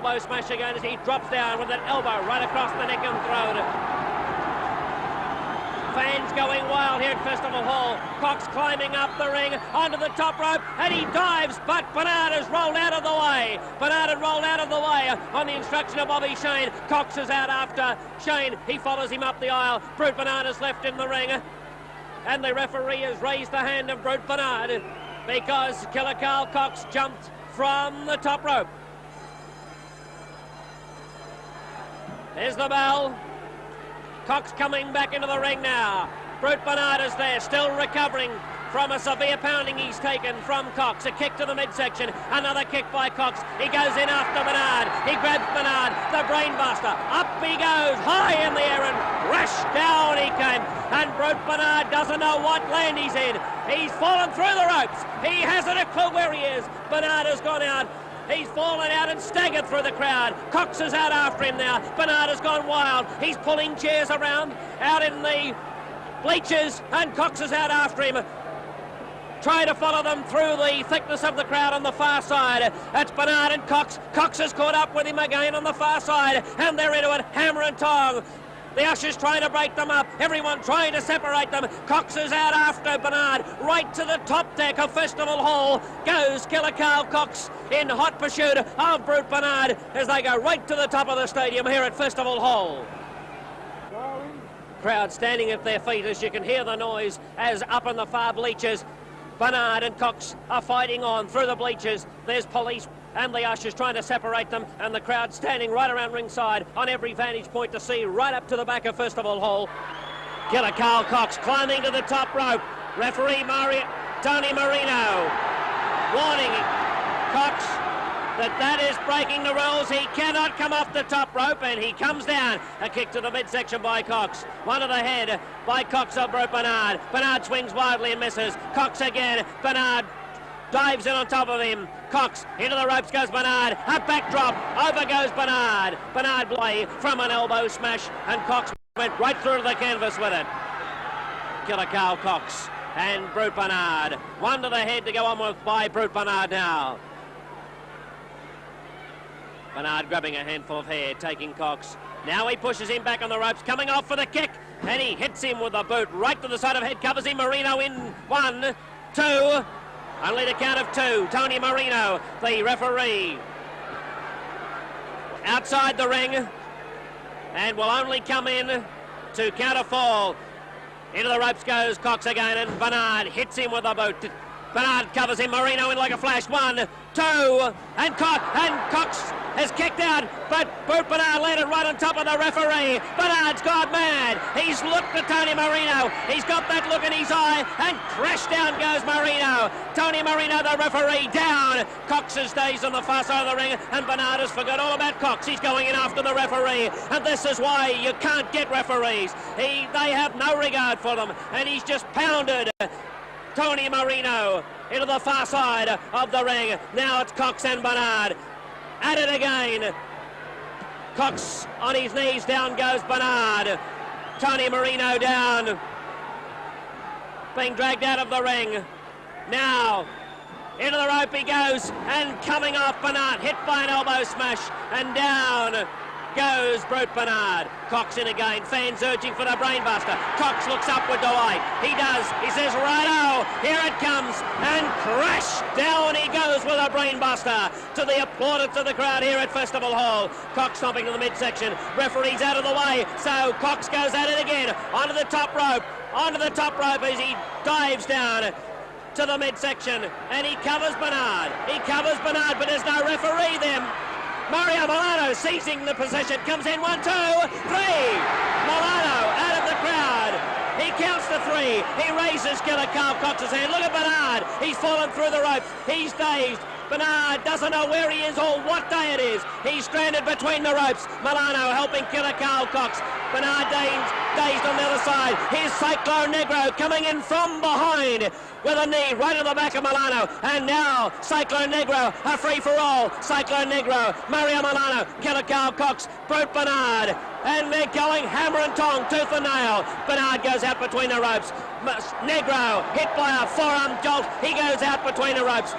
elbow smash again as he drops down with an elbow right across the neck and throat. Fans going wild here at Festival Hall. Kox climbing up the ring onto the top rope and he dives, but Bernard has rolled out of the way. Bernard had rolled out of the way on the instruction of Bobby Shane. Kox is out after Shane. He follows him up the aisle. Brute Bernard is left in the ring. And the referee has raised the hand of Brute Bernard because Killer Karl Kox jumped from the top rope. There's the bell. Kox coming back into the ring now. Brute Bernard is there, still recovering from a severe pounding he's taken from Kox. A kick to the midsection, another kick by Kox. He goes in after Bernard. He grabs Bernard, the brainbuster. Up he goes, high in the air, and crash down he came. And Brute Bernard doesn't know what land he's in. He's fallen through the ropes. He hasn't a clue where he is. Bernard has gone out. He's fallen out and staggered through the crowd. Kox is out after him now. Bernard has gone wild. He's pulling chairs around out in the bleachers, and Kox is out after him, trying to follow them through the thickness of the crowd on the far side. That's Bernard and Kox. Kox has caught up with him again on the far side, and they're into it, hammer and tong. The ushers trying to break them up. Everyone trying to separate them. Kox is out after Bernard. Right to the top deck of Festival Hall goes Killer Karl Kox in hot pursuit of Brute Bernard as they go right to the top of the stadium here at Festival Hall. Crowd standing at their feet as you can hear the noise as up in the far bleachers Bernard and Kox are fighting on through the bleachers. There's police and the ushers trying to separate them, and the crowd standing right around ringside on every vantage point to see right up to the back of Festival Hall. Killer Karl Kox climbing to the top rope. Referee Tony Marino warning Kox that is breaking the rules. He cannot come off the top rope, and he comes down. A kick to the midsection by Kox. One to the head by Kox of Brute Bernard. Bernard swings wildly and misses. Kox again. Bernard dives in on top of him. Kox into the ropes goes Bernard. A backdrop. Over goes Bernard. Bernard play from an elbow smash, and Kox went right through the canvas with it. Killer Karl Kox and Brute Bernard. One to the head to go on with by Brute Bernard now. Bernard grabbing a handful of hair, taking Kox. Now he pushes him back on the ropes, coming off for the kick, and he hits him with the boot right to the side of head, covers him. Marino in 1, 2, only the count of 2. Tony Marino, the referee, outside the ring, and will only come in to count a fall. Into the ropes goes Kox again, and Bernard hits him with the boot. Bernard covers him, Marino in like a flash. 1, 2, and Kox has kicked out, but Brute Bernard landed right on top of the referee. Bernard's gone mad. He's looked at Tony Marino. He's got that look in his eye, and crash down goes Marino. Tony Marino, the referee, down. Kox stays on the far side of the ring, and Bernard has forgot all about Kox. He's going in after the referee, and this is why you can't get referees. They have no regard for them, and he's just pounded Tony Marino into the far side of the ring. Now it's Kox and Bernard at it again. Kox on his knees, down goes Bernard. Tony Marino down, being dragged out of the ring. Now into the rope he goes, and coming off Bernard, hit by an elbow smash, and down goes Brute Bernard. Kox in again, fans urging for the brainbuster. Kox looks up with delight. He does. He says, righto, here it comes, and crash down he goes with a brainbuster to the applaudance of the crowd here at Festival Hall. Kox stomping to the midsection. Referee's out of the way, so Kox goes at it again. Onto the top rope as he dives down to the midsection, and he covers Bernard. But there's no referee there. Mario Milano seizing the position, comes in 1, 2, 3. Milano out of the crowd. He counts to 3. He raises Killer Karl Kox's hand. Look at Bernard. He's fallen through the ropes. He's dazed. Bernard doesn't know where he is or what day it is. He's stranded between the ropes. Milano helping Killer Karl Kox. Bernard dazed on the other side. Here's Cyclone Negro coming in from behind with a knee right in the back of Milano. And now Cyclone Negro, a free-for-all. Cyclone Negro, Mario Milano, Killer Karl Kox, Brute Bernard. And they're going hammer and tong, tooth and nail. Bernard goes out between the ropes. Negro hit by a forearm jolt. He goes out between the ropes.